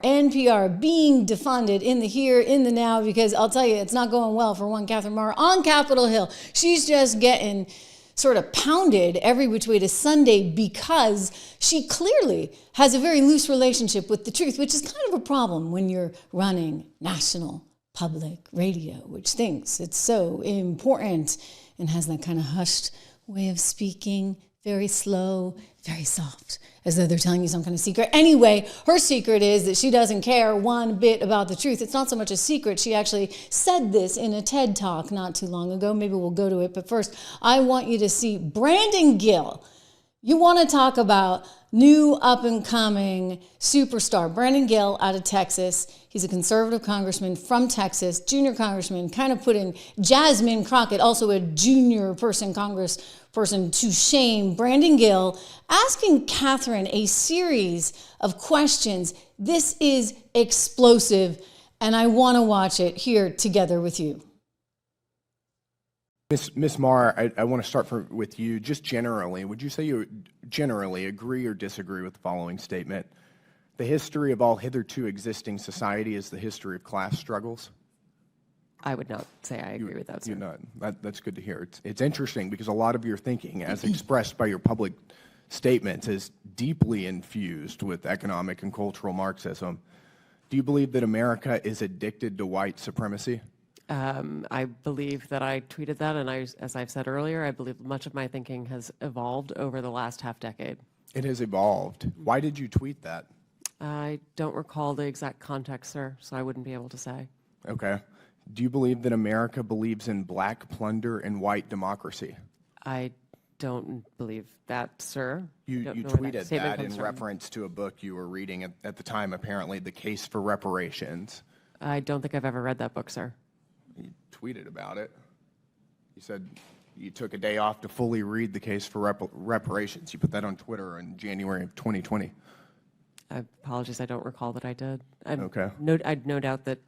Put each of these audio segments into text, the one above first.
NPR being defunded in the here, in the now, because I'll tell you, it's not going well for one Katherine Maher on Capitol Hill. She's just getting sort of pounded every which way to Sunday because she clearly has a very loose relationship with the truth, which is kind of a problem when you're running national public radio, which thinks it's so important and has that kind of hushed way of speaking, very slow, very soft, as though they're telling you some kind of secret. Anyway, her secret is that she doesn't care one bit about the truth. It's not so much a secret. She actually said this in a TED Talk not too long ago. Maybe we'll go to it. But first, I want you to see Brandon Gill. You want to talk about new up-and-coming superstar. Brandon Gill out of Texas. He's a conservative congressman from Texas, junior congressman, kind of putting Jasmine Crockett, also a junior congressperson, to shame. Brandon Gill asking Katherine a series of questions. This is explosive, and I want to watch it here together with you. Ms. Maher, I want to start with you. Just generally, would you say you generally agree or disagree with the following statement? The history of all hitherto existing society is the history of class struggles? I would not say I agree with that, sir. You're not. That's good to hear. It's interesting because a lot of your thinking, as expressed by your public statements, is deeply infused with economic and cultural Marxism. Do you believe that America is addicted to white supremacy? I believe that I tweeted that, and as I've said earlier, I believe much of my thinking has evolved over the last half decade. It has evolved. Why did you tweet that? I don't recall the exact context, sir, so I wouldn't be able to say. Okay. Do you believe that America believes in black plunder and white democracy? I don't believe that, sir. You tweeted that in reference to a book you were reading at the time, apparently, The Case for Reparations. I don't think I've ever read that book, sir. You tweeted about it. You said you took a day off to fully read The Case for Reparations. You put that on Twitter in January of 2020. I apologize, I don't recall that I did. Okay. I'd no doubt that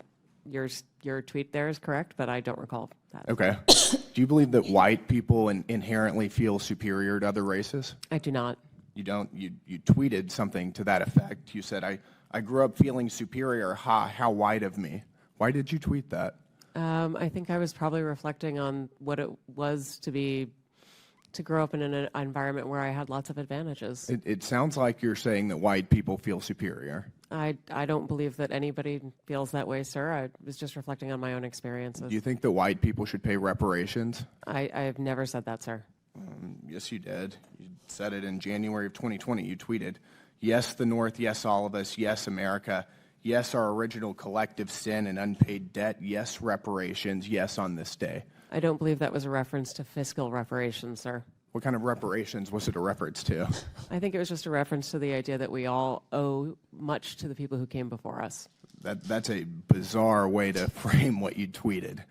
your tweet there is correct, but I don't recall that. Okay. Do you believe that white people inherently feel superior to other races? I do not. You don't? You tweeted something to that effect. You said, I grew up feeling superior. Ha, how white of me. Why did you tweet that? I think I was probably reflecting on what it was to grow up in an environment where I had lots of advantages. It sounds like you're saying that white people feel superior. I don't believe that anybody feels that way, sir. I was just reflecting on my own experiences. Do you think that white people should pay reparations? I have never said that, sir. Yes, you did. You said it in January of 2020. You tweeted, yes, the North, yes, all of us, yes, America, yes, our original collective sin and unpaid debt, yes, reparations, yes, on this day. I don't believe that was a reference to fiscal reparations, sir. What kind of reparations was it a reference to? I think it was just a reference to the idea that we all owe much to the people who came before us. That's a bizarre way to frame what you tweeted.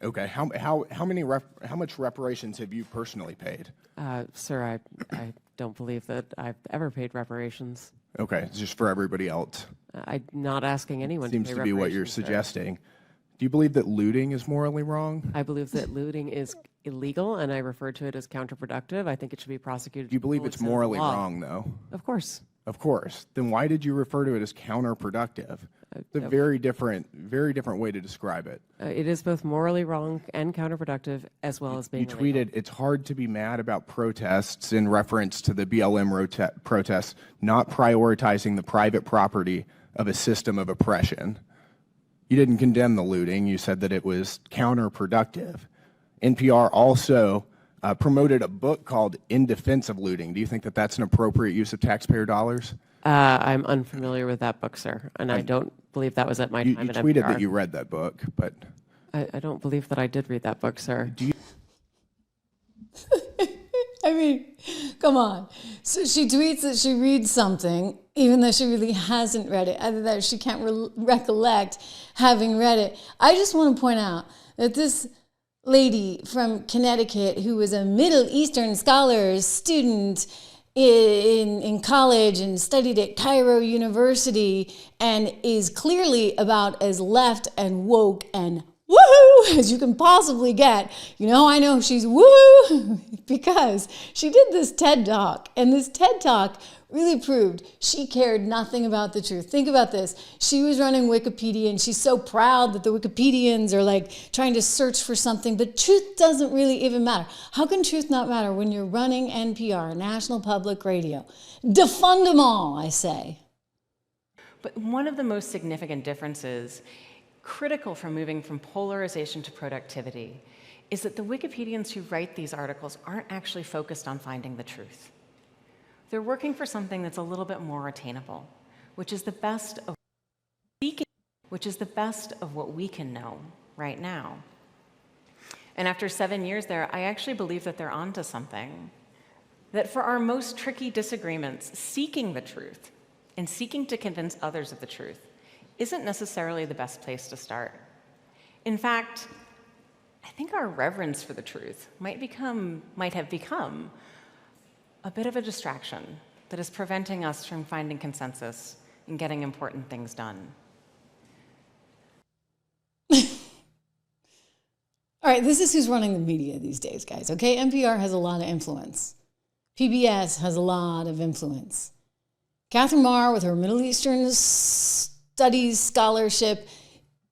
Okay, how much reparations have you personally paid? Sir, I don't believe that I've ever paid reparations. Okay, it's just for everybody else. I'm not asking anyone to pay reparations. Seems to be what you're suggesting. Do you believe that looting is morally wrong? I believe that looting is illegal, and I refer to it as counterproductive. I think it should be prosecuted. Do you believe it's morally wrong, though? Of course. Of course. Then why did you refer to it as counterproductive? It's a very different way to describe it. It is both morally wrong and counterproductive, as well as being illegal. You tweeted, it's hard to be mad about protests in reference to the BLM protests, not prioritizing the private property of a system of oppression. You didn't condemn the looting. You said that it was counterproductive. NPR also promoted a book called In Defense of Looting. Do you think that that's an appropriate use of taxpayer dollars? I'm unfamiliar with that book, sir, and I don't believe that was at my time at NPR. You tweeted that you read that book, but... I don't believe that I did read that book, sir. Do you... I mean, come on. So she tweets that she reads something, even though she really hasn't read it, either that or she can't recollect having read it. I just want to point out that this lady from Connecticut, who was a Middle Eastern scholar, student in college and studied at Cairo University, and is clearly about as left and woke and woohoo as you can possibly get. You know, I know she's woohoo because she did this TED Talk, and this TED Talk really proved she cared nothing about the truth. Think about this. She was running Wikipedia, and she's so proud that the Wikipedians are like trying to search for something, but truth doesn't really even matter. How can truth not matter when you're running NPR, National Public Radio? Defund them all, I say. But one of the most significant differences, critical for moving from polarization to productivity, is that the Wikipedians who write these articles aren't actually focused on finding the truth. They're working for something that's a little bit more attainable, which is the best of what we can know right now. And after 7 years there, I actually believe that they're onto something. That for our most tricky disagreements, seeking the truth and seeking to convince others of the truth isn't necessarily the best place to start. In fact, I think our reverence for the truth might have become a bit of a distraction that is preventing us from finding consensus and getting important things done. All right, this is who's running the media these days, guys, okay? NPR has a lot of influence. PBS has a lot of influence. Katherine Maher, with her Middle Eastern studies scholarship,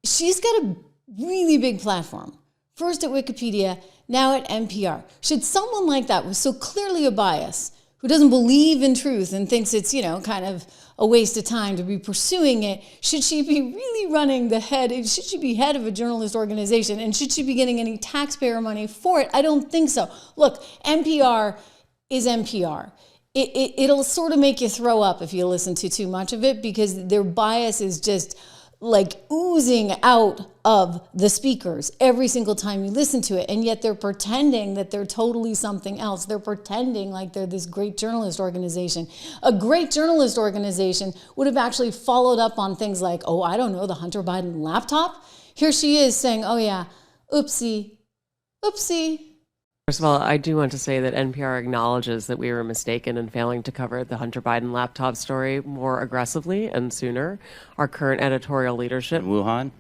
she's got a really big platform. First at Wikipedia, now at NPR. Should someone like that, with so clearly a bias, who doesn't believe in truth and thinks it's, kind of a waste of time to be pursuing it, should she be really running should she be head of a journalist organization, and should she be getting any taxpayer money for it? I don't think so. Look, NPR is NPR. It'll sort of make you throw up if you listen to too much of it, because their bias is just like oozing out of the speakers every single time you listen to it. And yet they're pretending that they're totally something else. They're pretending like they're this great journalist organization. A great journalist organization would have actually followed up on things like, the Hunter Biden laptop. Here she is saying, oh yeah, oopsie. First of all, I do want to say that NPR acknowledges that we were mistaken in failing to cover the Hunter Biden laptop story more aggressively and sooner. Our current editorial leadership. Wuhan?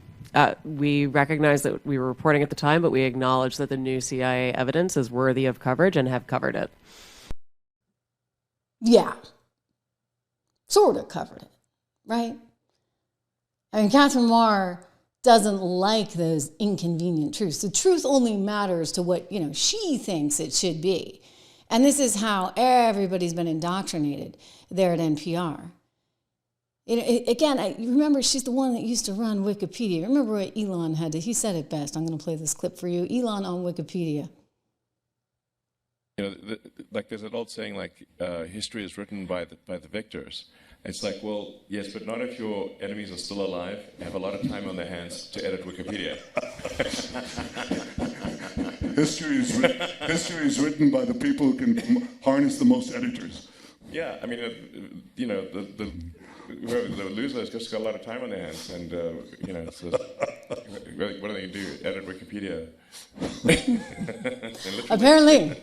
We recognize that we were reporting at the time, but we acknowledge that the new CIA evidence is worthy of coverage and have covered it. Yeah. Sort of covered it, right? I mean, Katherine Maher doesn't like those inconvenient truths. The truth only matters to what, she thinks it should be. And this is how everybody's been indoctrinated there at NPR. You remember, she's the one that used to run Wikipedia. Remember what Elon he said it best. I'm going to play this clip for you. Elon on Wikipedia. There's an old saying, history is written by the victors. It's like, well, yes, but not if your enemies are still alive and have a lot of time on their hands to edit Wikipedia. History is written by the people who can harness the most editors. Yeah, I mean, the loser has just got a lot of time on their hands, and it's just, what do they do? Edit Wikipedia? Apparently,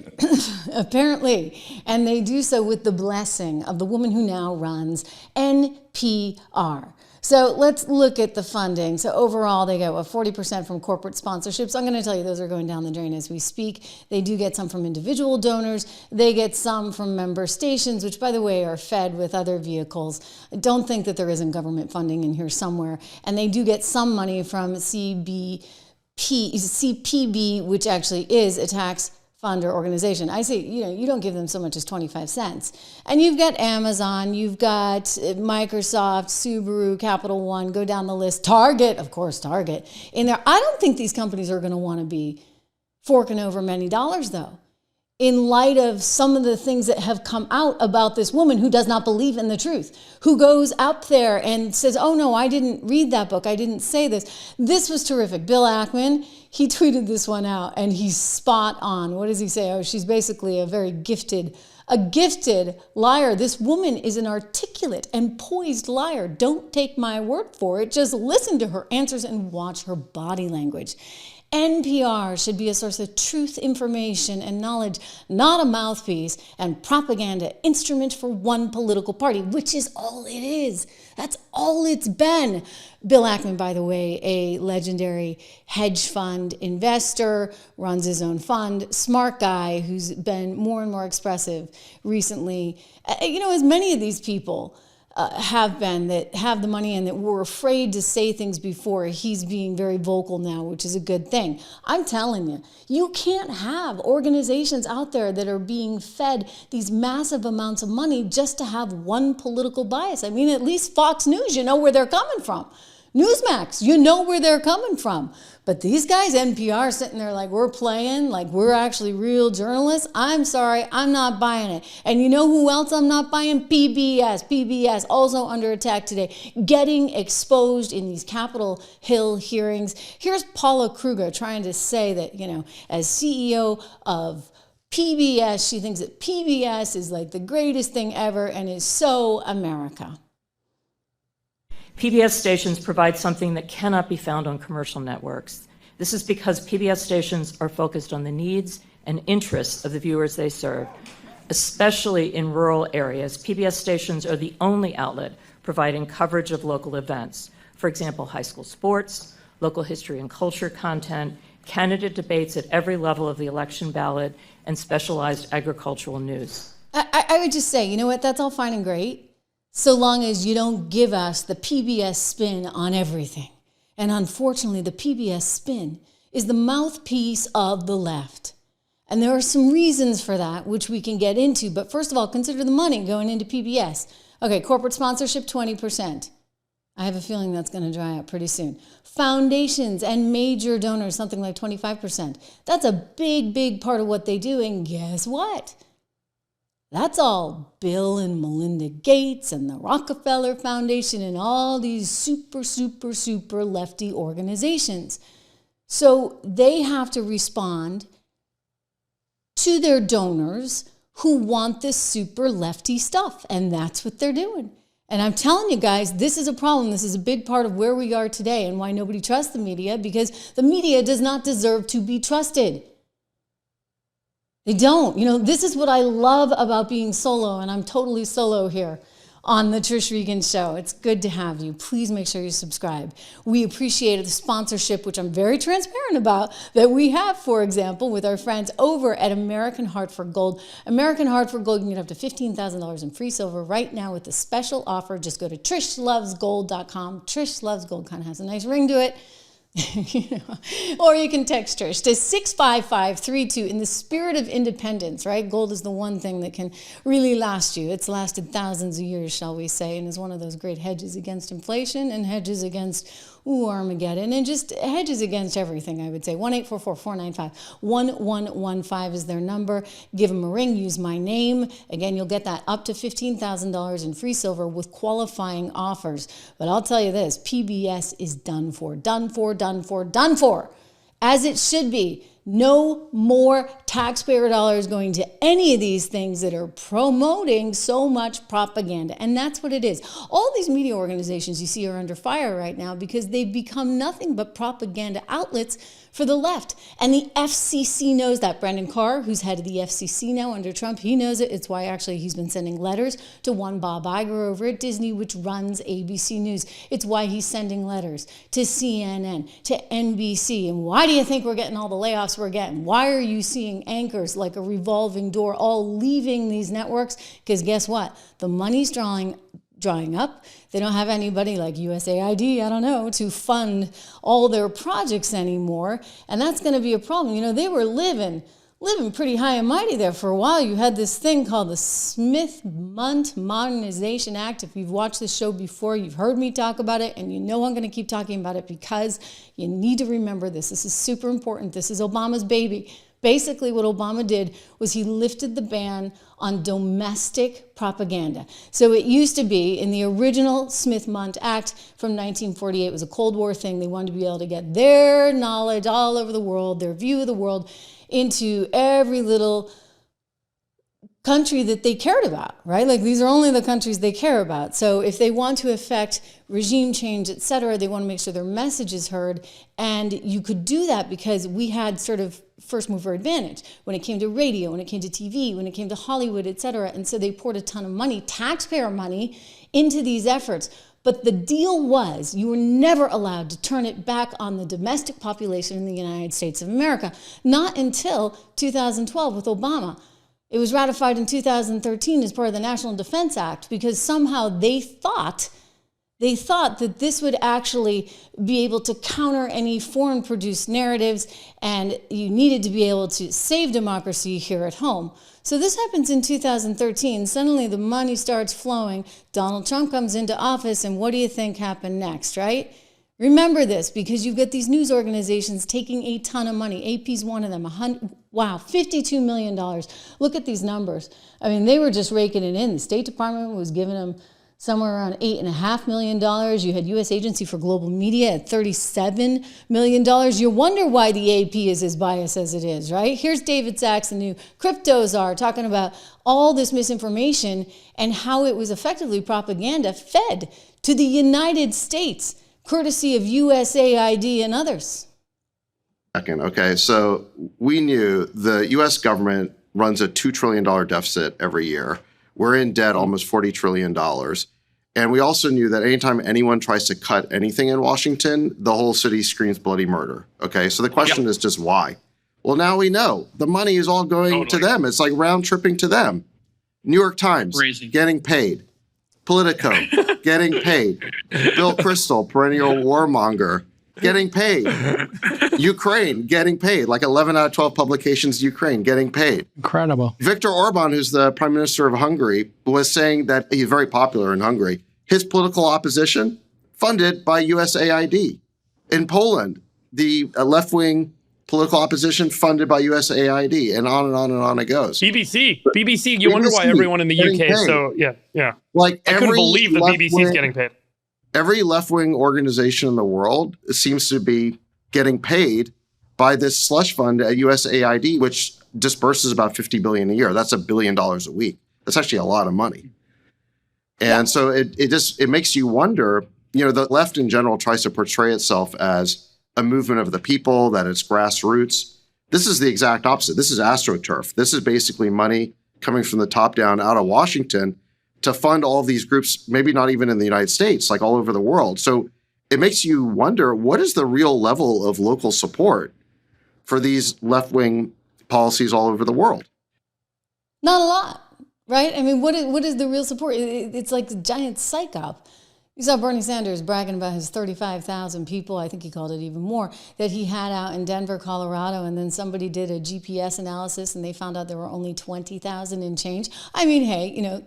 and they do so with the blessing of the woman who now runs NPR. So let's look at the funding. So overall, they get 40% from corporate sponsorships. I'm going to tell you those are going down the drain as we speak. They do get some from individual donors. They get some from member stations, which, by the way, are fed with other vehicles. Don't think that there isn't government funding in here somewhere. And they do get some money from CPB, which actually is a tax funder organization. I say, you don't give them so much as 25 cents. And you've got Amazon, you've got Microsoft, Subaru, Capital One, go down the list. Target, of course, Target in there. I don't think these companies are going to want to be forking over many dollars, though, in light of some of the things that have come out about this woman who does not believe in the truth, who goes up there and says, oh no, I didn't read that book, I didn't say this. This was terrific. Bill Ackman, he tweeted this one out, and he's spot on. What does he say? Oh, she's basically a gifted liar. This woman is an articulate and poised liar. Don't take my word for it. Just listen to her answers and watch her body language. NPR should be a source of truth, information, and knowledge, not a mouthpiece and propaganda instrument for one political party, which is all it is. That's all it's been. Bill Ackman, by the way, a legendary hedge fund investor, runs his own fund, smart guy who's been more and more expressive recently. As many of these people have been that have the money and that were afraid to say things before. He's being very vocal now, which is a good thing. I'm telling you, you can't have organizations out there that are being fed these massive amounts of money just to have one political bias. I mean, at least Fox News, you know where they're coming from. Newsmax, you know where they're coming from. But these guys, NPR, sitting there like we're playing, like we're actually real journalists. I'm sorry, I'm not buying it. And you know who else I'm not buying? PBS. PBS also under attack today, getting exposed in these Capitol Hill hearings. Here's Paula Kruger trying to say that, as CEO of PBS, she thinks that PBS is like the greatest thing ever and is so America. PBS stations provide something that cannot be found on commercial networks. This is because PBS stations are focused on the needs and interests of the viewers they serve. Especially in rural areas, PBS stations are the only outlet providing coverage of local events. For example, high school sports, local history and culture content, candidate debates at every level of the election ballot, and specialized agricultural news. I would just say, you know what, that's all fine and great, so long as you don't give us the PBS spin on everything. And unfortunately, the PBS spin is the mouthpiece of the left. And there are some reasons for that, which we can get into. But first of all, consider the money going into PBS. Okay, corporate sponsorship, 20%. I have a feeling that's going to dry up pretty soon. Foundations and major donors, something like 25%. That's a big, big part of what they do. And guess what? That's all Bill and Melinda Gates and the Rockefeller Foundation and all these super, super, super lefty organizations. So they have to respond to their donors who want this super lefty stuff. And that's what they're doing. And I'm telling you guys, this is a problem. This is a big part of where we are today and why nobody trusts the media, because the media does not deserve to be trusted. They don't. This is what I love about being solo, and I'm totally solo here on the Trish Regan Show. It's good to have you. Please make sure you subscribe. We appreciate the sponsorship, which I'm very transparent about, that we have, for example, with our friends over at American Heart for Gold. American Heart for Gold, you can get up to $15,000 in free silver right now with the special offer. Just go to trishlovesgold.com. Trish Loves Gold kind of has a nice ring to it. Or you can text Trish to 65532 in the spirit of independence, right? Gold is the one thing that can really last you. It's lasted thousands of years, shall we say, and is one of those great hedges against inflation and hedges against Armageddon, and just hedges against everything, I would say. 1-844-495-1115 is their number. Give them a ring. Use my name. Again, you'll get that up to $15,000 in free silver with qualifying offers. But I'll tell you this, PBS is done for. Done for, done for, done for. As it should be. No more taxpayer dollars going to any of these things that are promoting so much propaganda. And that's what it is. All these media organizations you see are under fire right now because they've become nothing but propaganda outlets for the left. And the FCC knows that. Brandon Carr, who's head of the FCC now under Trump, he knows it. It's why actually he's been sending letters to one Bob Iger over at Disney, which runs ABC News. It's why he's sending letters to CNN, to NBC. And why do you think we're getting all the layoffs we're getting? Why are you seeing anchors like a revolving door all leaving these networks? Because guess what? The money's drying up. They don't have anybody like USAID, I don't know, to fund all their projects anymore. And that's going to be a problem. They were living pretty high and mighty there for a while. You had this thing called the Smith-Mundt Modernization Act. If you've watched this show before, you've heard me talk about it, and you know I'm going to keep talking about it because you need to remember this. This is super important. This is Obama's baby. Basically, what Obama did was he lifted the ban on domestic propaganda. So it used to be, in the original Smith-Mundt Act from 1948, it was a Cold War thing. They wanted to be able to get their knowledge all over the world, their view of the world, into every little country that they cared about, right? Like these are only the countries they care about. So if they want to affect regime change, et cetera, they want to make sure their message is heard. And you could do that because we had sort of first mover advantage when it came to radio, when it came to TV, when it came to Hollywood, et cetera. And so they poured a ton of money, taxpayer money, into these efforts. But the deal was you were never allowed to turn it back on the domestic population in the United States of America, not until 2012 with Obama. It was ratified in 2013 as part of the National Defense Act because somehow they thought that this would actually be able to counter any foreign-produced narratives, and you needed to be able to save democracy here at home. So this happens in 2013. Suddenly the money starts flowing. Donald Trump comes into office, and what do you think happened next, right? Remember this, because you've got these news organizations taking a ton of money. AP's one of them. $52 million. Look at these numbers. I mean, they were just raking it in. The State Department was giving them somewhere around $8.5 million. You had U.S. Agency for Global Media at $37 million. You wonder why the AP is as biased as it is, right? Here's David Sachs, the new crypto czar, talking about all this misinformation and how it was effectively propaganda fed to the United States, courtesy of USAID and others. Okay, so we knew the U.S. government runs a $2 trillion deficit every year. We're in debt almost $40 trillion. And we also knew that anytime anyone tries to cut anything in Washington, the whole city screams bloody murder. Okay, so the question is just why? Well, now we know. The money is all going to them. It's like round tripping to them. New York Times, getting paid. Politico, getting paid. Bill Kristol, perennial warmonger, getting paid. Ukraine, getting paid. Like 11 out of 12 publications, Ukraine, getting paid. Incredible. Viktor Orban, who's the prime minister of Hungary, was saying that he's very popular in Hungary. His political opposition, funded by USAID. In Poland, the left-wing political opposition funded by USAID, and on and on and on it goes. BBC. You wonder why everyone in the UK is so, yeah. Like I couldn't believe the BBC is getting paid. Every left-wing organization in the world seems to be getting paid by this slush fund at USAID, which disperses about $50 billion a year. That's $1 billion a week. That's actually a lot of money. And so it makes you wonder, the left in general tries to portray itself as a movement of the people, that it's grassroots. This is the exact opposite. This is AstroTurf. This is basically money coming from the top down out of Washington to fund all of these groups, maybe not even in the United States, like all over the world. So it makes you wonder, what is the real level of local support for these left-wing policies all over the world? Not a lot, right? I mean, what is the real support? It's like a giant psych op. You saw Bernie Sanders bragging about his 35,000 people, I think he called it even more, that he had out in Denver, Colorado, and then somebody did a GPS analysis and they found out there were only 20,000 and change. I mean, hey,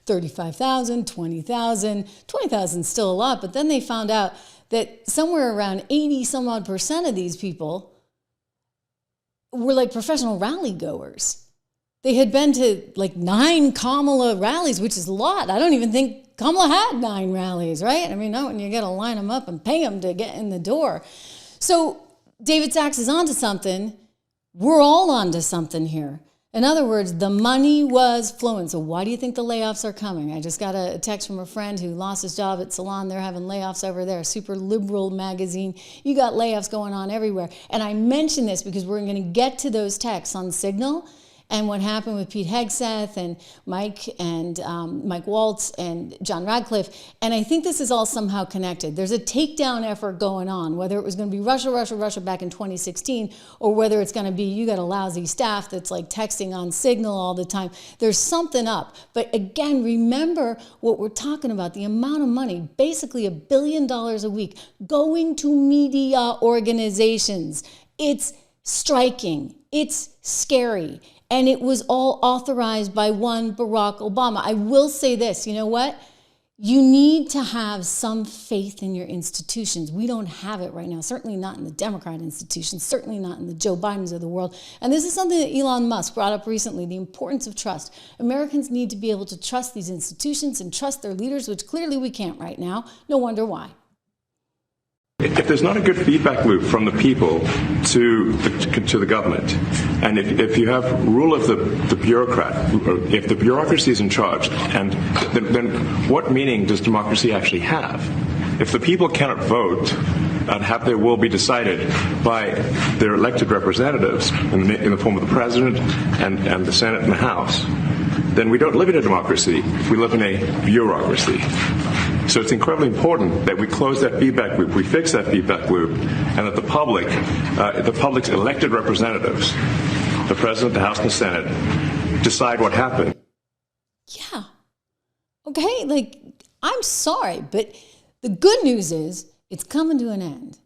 35,000, 20,000. 20,000 is still a lot, but then they found out that somewhere around 80 some odd % of these people were like professional rally goers. They had been to like 9 Kamala rallies, which is a lot. I don't even think Kamala had 9 rallies, right? I mean, not when you got to line them up and pay them to get in the door. So David Sachs is onto something. We're all onto something here. In other words, the money was flowing. So why do you think the layoffs are coming? I just got a text from a friend who lost his job at Salon. They're having layoffs over there. Super liberal magazine. You got layoffs going on everywhere. And I mention this because we're going to get to those texts on Signal and what happened with Pete Hegseth and Mike Waltz and John Radcliffe. And I think this is all somehow connected. There's a takedown effort going on, whether it was going to be Russia back in 2016, or whether it's going to be you got a lousy staff that's like texting on Signal all the time. There's something up. But again, remember what we're talking about, the amount of money, basically $1 billion a week going to media organizations. It's striking. It's scary. And it was all authorized by one Barack Obama. I will say this, you know what? You need to have some faith in your institutions. We don't have it right now, certainly not in the Democrat institutions, certainly not in the Joe Bidens of the world. And this is something that Elon Musk brought up recently, the importance of trust. Americans need to be able to trust these institutions and trust their leaders, which clearly we can't right now. No wonder why. If there's not a good feedback loop from the people to the government, And if you have rule of the bureaucrat, if the bureaucracy is in charge, and then what meaning does democracy actually have? If the people cannot vote and have their will be decided by their elected representatives in the form of the president and the Senate and the House, then we don't live in a democracy. We live in a bureaucracy. So it's incredibly important that we close that feedback loop, we fix that feedback loop, and that the public's elected representatives, the president, the House, and the Senate, decide what happened. Yeah. Okay, like, I'm sorry, but the good news is it's coming to an end.